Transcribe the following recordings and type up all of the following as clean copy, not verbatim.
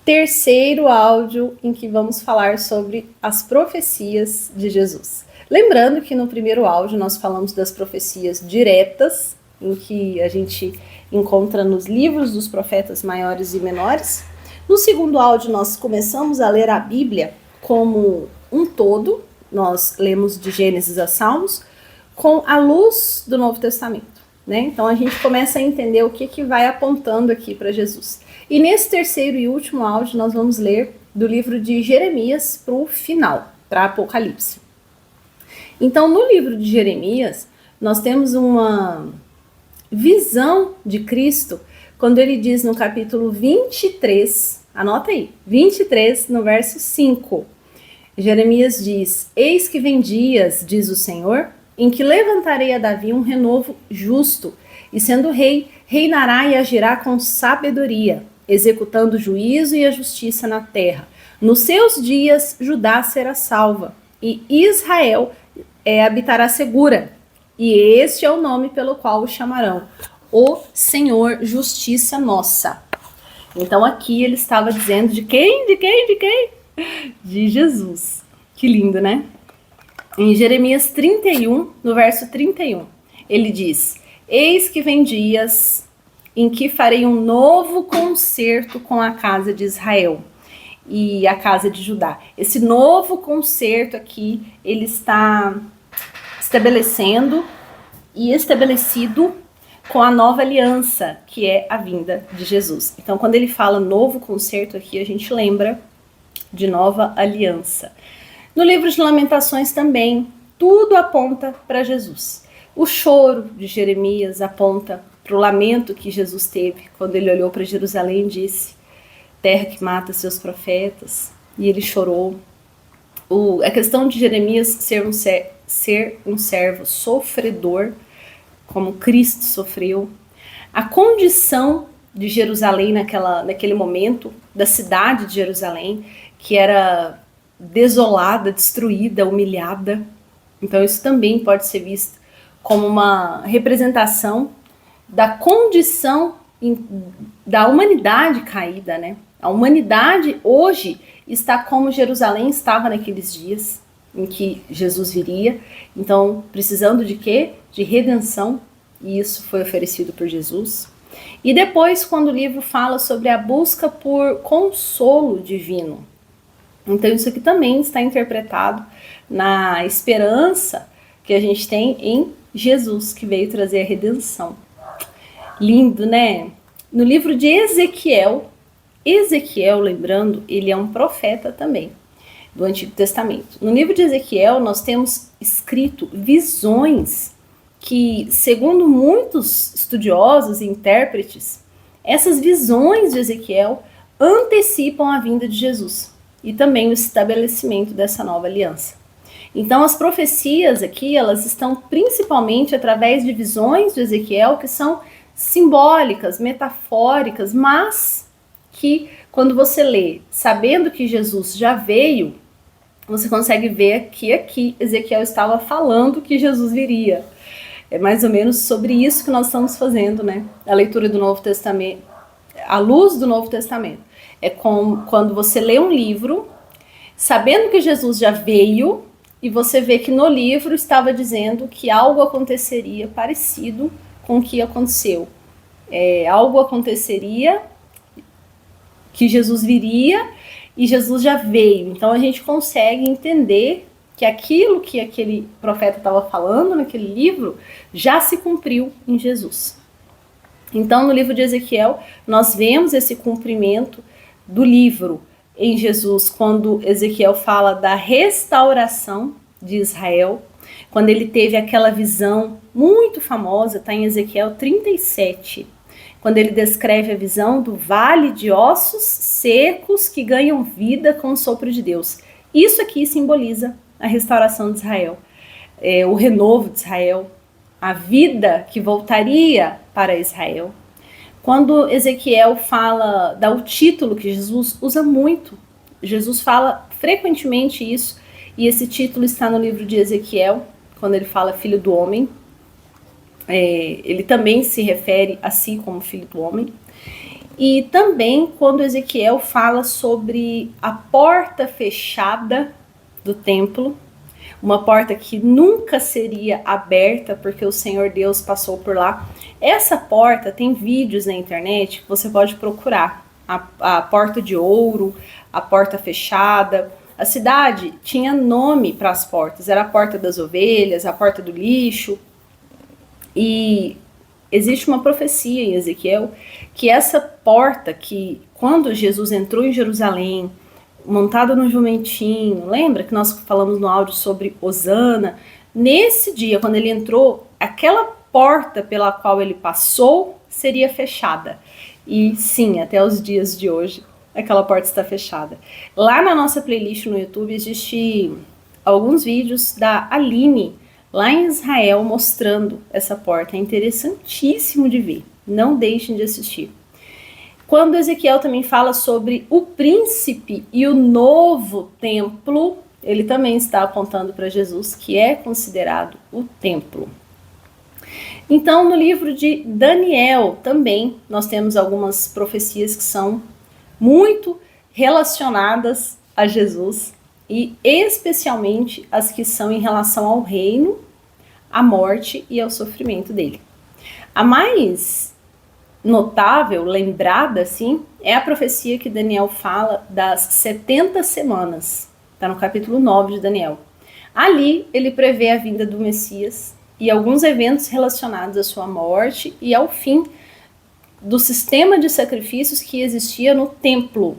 terceiro áudio em que vamos falar sobre as profecias de Jesus. Lembrando que no primeiro áudio nós falamos das profecias diretas, em que a gente encontra nos livros dos profetas maiores e menores. No segundo áudio nós começamos a ler a Bíblia como um todo, nós lemos de Gênesis a Salmos, com a luz do Novo Testamento. Então a gente começa a entender o que vai apontando aqui para Jesus. E nesse terceiro e último áudio nós vamos ler do livro de Jeremias para o final, para Apocalipse. Então no livro de Jeremias nós temos uma visão de Cristo quando ele diz no capítulo 23, anota aí, 23 no verso 5. Jeremias diz: Eis que vem dias, diz o Senhor, em que levantarei a Davi um renovo justo, e sendo rei, reinará e agirá com sabedoria, executando o juízo e a justiça na terra. Nos seus dias, Judá será salva, e Israel habitará segura. E este é o nome pelo qual o chamarão: o Senhor, justiça nossa. Então aqui ele estava dizendo de quem? De quem? De quem? De Jesus. Que lindo, né? Em Jeremias 31, no verso 31, ele diz: Eis que vem dias em que farei um novo concerto com a casa de Israel e a casa de Judá. Esse novo concerto aqui, ele está estabelecendo e estabelecido com a nova aliança, que é a vinda de Jesus. Então, quando ele fala novo concerto aqui, a gente lembra de nova aliança. No livro de Lamentações também, tudo aponta para Jesus. O choro de Jeremias aponta para o lamento que Jesus teve quando ele olhou para Jerusalém e disse: terra que mata seus profetas, e ele chorou. A questão de Jeremias ser um servo sofredor, como Cristo sofreu. A condição de Jerusalém naquele momento, da cidade de Jerusalém, que era desolada, destruída, humilhada. Então isso também pode ser visto como uma representação da condição da humanidade caída, né? A humanidade hoje está como Jerusalém estava naqueles dias em que Jesus viria. Então, precisando de quê? De redenção, e isso foi oferecido por Jesus. E depois, quando o livro fala sobre a busca por consolo divino, então isso aqui também está interpretado na esperança que a gente tem em Jesus, que veio trazer a redenção. Lindo, né? No livro de Ezequiel, lembrando, ele é um profeta também, do Antigo Testamento. No livro de Ezequiel, nós temos escrito visões que, segundo muitos estudiosos e intérpretes, essas visões de Ezequiel antecipam a vinda de Jesus e também o estabelecimento dessa nova aliança. Então as profecias aqui, elas estão principalmente através de visões de Ezequiel que são simbólicas, metafóricas, mas que quando você lê, sabendo que Jesus já veio, você consegue ver que aqui Ezequiel estava falando que Jesus viria. É mais ou menos sobre isso que nós estamos fazendo, né? A leitura do Novo Testamento, à luz do Novo Testamento. É como quando você lê um livro, sabendo que Jesus já veio, e você vê que no livro estava dizendo que algo aconteceria parecido com o que aconteceu. Algo aconteceria, que Jesus viria, e Jesus já veio. Então a gente consegue entender que aquilo que aquele profeta estava falando naquele livro já se cumpriu em Jesus. Então no livro de Ezequiel nós vemos esse cumprimento do livro em Jesus, quando Ezequiel fala da restauração de Israel, quando ele teve aquela visão muito famosa, está em Ezequiel 37, quando ele descreve a visão do vale de ossos secos que ganham vida com o sopro de Deus. Isso aqui simboliza a restauração de Israel, o renovo de Israel, a vida que voltaria para Israel. Quando Ezequiel dá o título que Jesus usa muito, Jesus fala frequentemente isso, e esse título está no livro de Ezequiel, quando ele fala filho do homem. Ele também se refere a si como filho do homem. E também quando Ezequiel fala sobre a porta fechada do templo, uma porta que nunca seria aberta porque o Senhor Deus passou por lá. Essa porta, tem vídeos na internet que você pode procurar. A porta de ouro, a porta fechada. A cidade tinha nome para as portas. Era a porta das ovelhas, a porta do lixo. E existe uma profecia em Ezequiel que essa porta, que quando Jesus entrou em Jerusalém, montado no jumentinho, lembra que nós falamos no áudio sobre Hosana? Nesse dia, quando ele entrou, aquela porta pela qual ele passou seria fechada. E sim, até os dias de hoje, aquela porta está fechada. Lá na nossa playlist no YouTube, existe alguns vídeos da Aline, lá em Israel, mostrando essa porta. É interessantíssimo de ver. Não deixem de assistir. Quando Ezequiel também fala sobre o príncipe e o novo templo, ele também está apontando para Jesus, que é considerado o templo. Então, no livro de Daniel também, nós temos algumas profecias que são muito relacionadas a Jesus, e especialmente as que são em relação ao reino, à morte e ao sofrimento dele. A mais notável, lembrada, assim, é a profecia que Daniel fala das 70 semanas. Está no capítulo 9 de Daniel. Ali, ele prevê a vinda do Messias e alguns eventos relacionados à sua morte e ao fim do sistema de sacrifícios que existia no templo.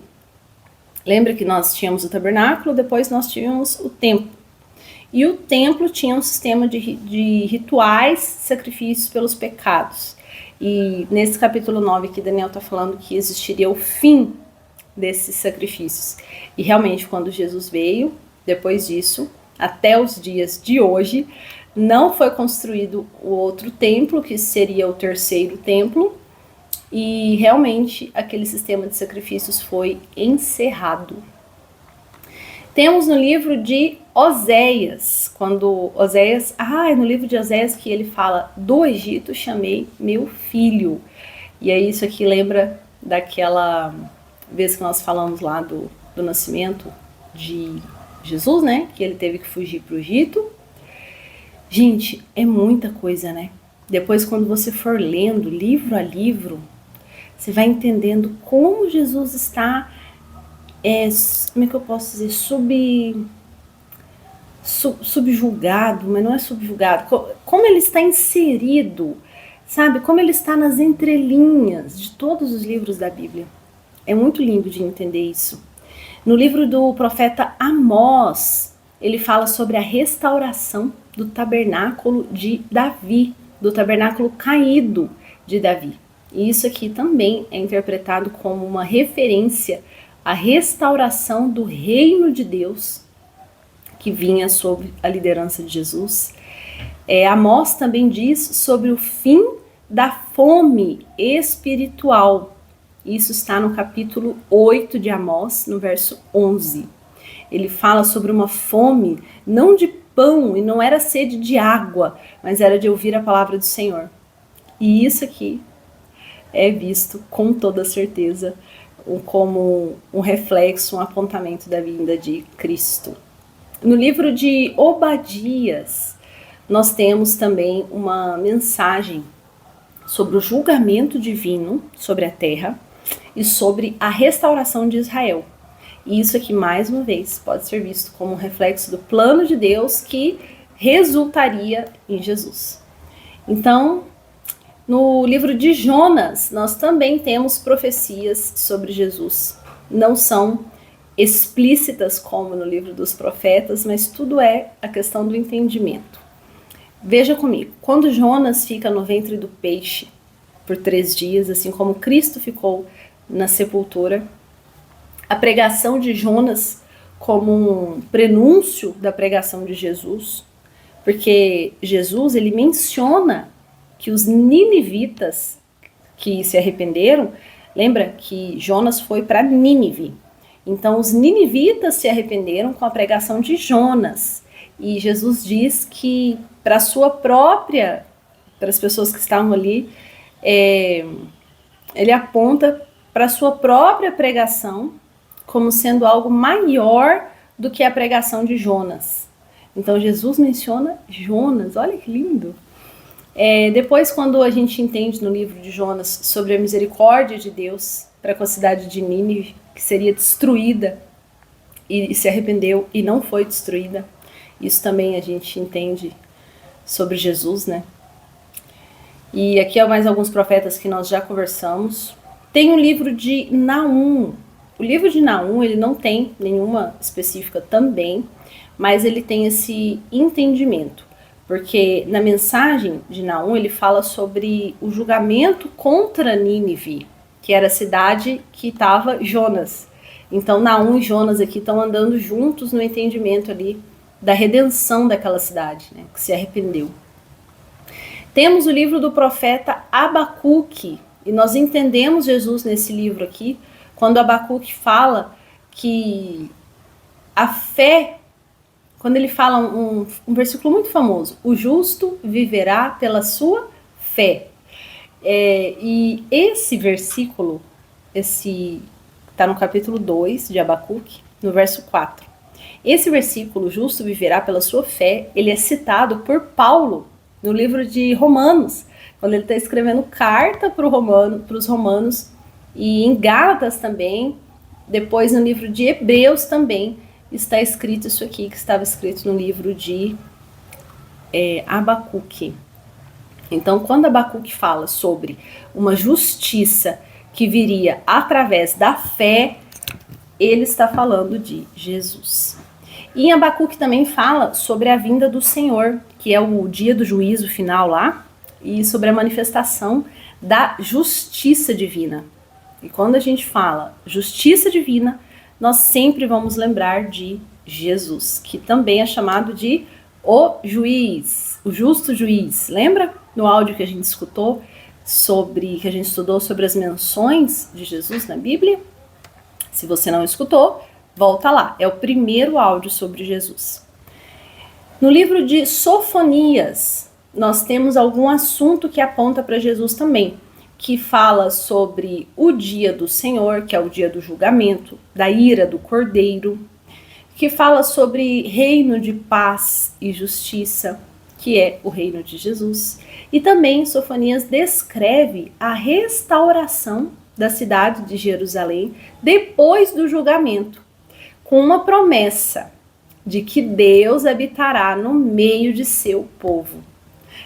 Lembra que nós tínhamos o tabernáculo, depois nós tínhamos o templo. E o templo tinha um sistema de rituais, sacrifícios pelos pecados. E nesse capítulo 9 que Daniel está falando que existiria o fim desses sacrifícios. E realmente, quando Jesus veio, depois disso, até os dias de hoje, não foi construído o outro templo, que seria o terceiro templo, e realmente aquele sistema de sacrifícios foi encerrado. Temos no livro de Oséias, quando Oséias, no livro de Oséias que ele fala, do Egito chamei meu filho. E aí isso aqui lembra daquela vez que nós falamos lá do nascimento de Jesus, né? Que ele teve que fugir para o Egito. Gente, é muita coisa, né? Depois, quando você for lendo livro a livro, você vai entendendo como Jesus está, como é que eu posso dizer, subjugado, mas não é subjugado, como ele está inserido, sabe? Como ele está nas entrelinhas de todos os livros da Bíblia. É muito lindo de entender isso. No livro do profeta Amós, ele fala sobre a restauração do tabernáculo de Davi, do tabernáculo caído de Davi. E isso aqui também é interpretado como uma referência à restauração do reino de Deus, que vinha sob a liderança de Jesus. Amós também diz sobre o fim da fome espiritual. Isso está no capítulo 8 de Amós, no verso 11. Ele fala sobre uma fome, não de pão, e não era sede de água, mas era de ouvir a palavra do Senhor. E isso aqui é visto com toda certeza como um reflexo, um apontamento da vinda de Cristo. No livro de Obadias, nós temos também uma mensagem sobre o julgamento divino sobre a terra e sobre a restauração de Israel. E isso aqui, mais uma vez, pode ser visto como um reflexo do plano de Deus que resultaria em Jesus. Então, no livro de Jonas, nós também temos profecias sobre Jesus. Não são explícitas como no livro dos profetas, mas tudo é a questão do entendimento. Veja comigo, quando Jonas fica no ventre do peixe por 3 dias, assim como Cristo ficou na sepultura, a pregação de Jonas como um prenúncio da pregação de Jesus, porque Jesus, ele menciona que os ninivitas que se arrependeram, lembra que Jonas foi para Nínive. Então os ninivitas se arrependeram com a pregação de Jonas. E Jesus diz que para as pessoas que estavam ali, ele aponta para sua própria pregação como sendo algo maior do que a pregação de Jonas. Então Jesus menciona Jonas, olha que lindo. Depois, quando a gente entende no livro de Jonas sobre a misericórdia de Deus para com a cidade de Nínive, que seria destruída, e se arrependeu e não foi destruída, isso também a gente entende sobre Jesus, né? E aqui há mais alguns profetas que nós já conversamos. Tem o livro de Naum. O livro de Naum, ele não tem nenhuma específica também, mas ele tem esse entendimento. Porque na mensagem de Naum ele fala sobre o julgamento contra Nínive, que era a cidade que estava Jonas. Então Naum e Jonas aqui estão andando juntos no entendimento ali da redenção daquela cidade, né, que se arrependeu. Temos o livro do profeta Abacuque, e nós entendemos Jesus nesse livro aqui, quando Abacuque fala que a fé, quando ele fala um versículo muito famoso, o justo viverá pela sua fé. E esse versículo, está no capítulo 2 de Abacuque, no verso 4. Esse versículo, o justo viverá pela sua fé, ele é citado por Paulo no livro de Romanos, quando ele está escrevendo carta para os romanos, e em Gálatas também, depois no livro de Hebreus também, está escrito isso aqui, que estava escrito no livro de Abacuque. Então, quando Abacuque fala sobre uma justiça que viria através da fé, ele está falando de Jesus. E em Abacuque também fala sobre a vinda do Senhor, que é o dia do juízo final lá, e sobre a manifestação da justiça divina. E quando a gente fala justiça divina, nós sempre vamos lembrar de Jesus, que também é chamado de o juiz, o justo juiz. Lembra no áudio que a gente estudou sobre as menções de Jesus na Bíblia? Se você não escutou, volta lá. É o primeiro áudio sobre Jesus. No livro de Sofonias, nós temos algum assunto que aponta para Jesus também, que fala sobre o dia do Senhor, que é o dia do julgamento, da ira do Cordeiro, que fala sobre reino de paz e justiça, que é o reino de Jesus. E também Sofonias descreve a restauração da cidade de Jerusalém depois do julgamento, com uma promessa de que Deus habitará no meio de seu povo.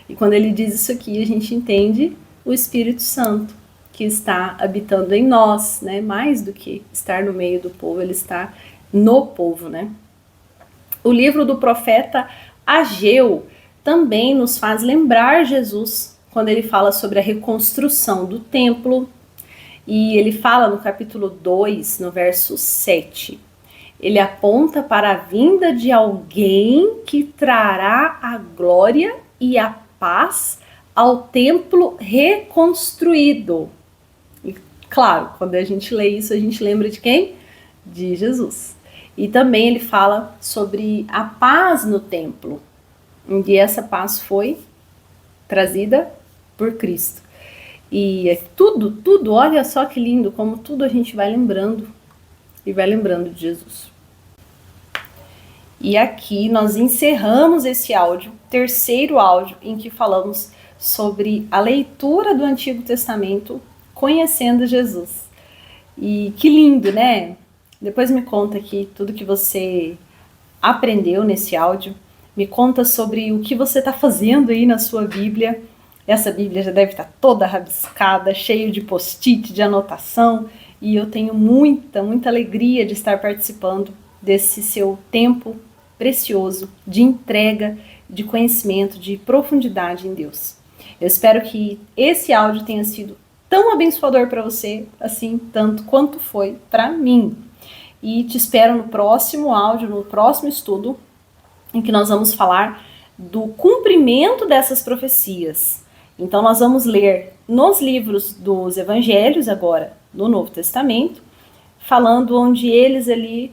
E quando ele diz isso aqui, a gente entende o Espírito Santo, que está habitando em nós, né? Mais do que estar no meio do povo, ele está no povo, né? O livro do profeta Ageu também nos faz lembrar Jesus, quando ele fala sobre a reconstrução do templo, e ele fala no capítulo 2, no verso 7, ele aponta para a vinda de alguém que trará a glória e a paz ao templo reconstruído. E, claro, quando a gente lê isso, a gente lembra de quem? De Jesus. E também ele fala sobre a paz no templo, e essa paz foi trazida por Cristo. E é tudo, olha só que lindo, como tudo a gente vai lembrando, e vai lembrando de Jesus. E aqui nós encerramos esse áudio, terceiro áudio, em que falamos sobre a leitura do Antigo Testamento, conhecendo Jesus. E que lindo, né? Depois me conta aqui tudo que você aprendeu nesse áudio. Me conta sobre o que você está fazendo aí na sua Bíblia. Essa Bíblia já deve estar toda rabiscada, cheia de post-it, de anotação. E eu tenho muita alegria de estar participando desse seu tempo precioso de entrega, de conhecimento, de profundidade em Deus. Eu espero que esse áudio tenha sido tão abençoador para você, assim, tanto quanto foi para mim. E te espero no próximo áudio, no próximo estudo, em que nós vamos falar do cumprimento dessas profecias. Então nós vamos ler nos livros dos evangelhos agora, no Novo Testamento, falando onde eles ali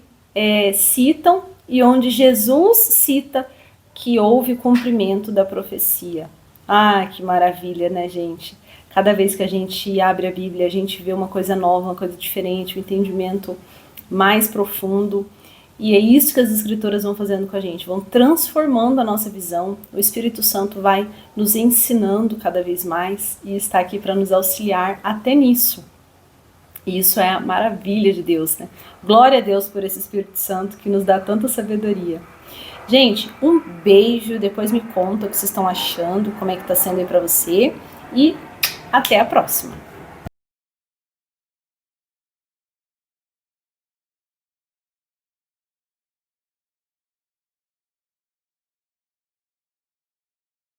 citam e onde Jesus cita que houve cumprimento da profecia. Ah, que maravilha, né, gente? Cada vez que a gente abre a Bíblia, a gente vê uma coisa nova, uma coisa diferente, um entendimento mais profundo. E é isso que as escrituras vão fazendo com a gente, vão transformando a nossa visão. O Espírito Santo vai nos ensinando cada vez mais e está aqui para nos auxiliar até nisso. E isso é a maravilha de Deus, né? Glória a Deus por esse Espírito Santo que nos dá tanta sabedoria. Gente, um beijo, depois me conta o que vocês estão achando, como é que tá sendo aí para você e até a próxima.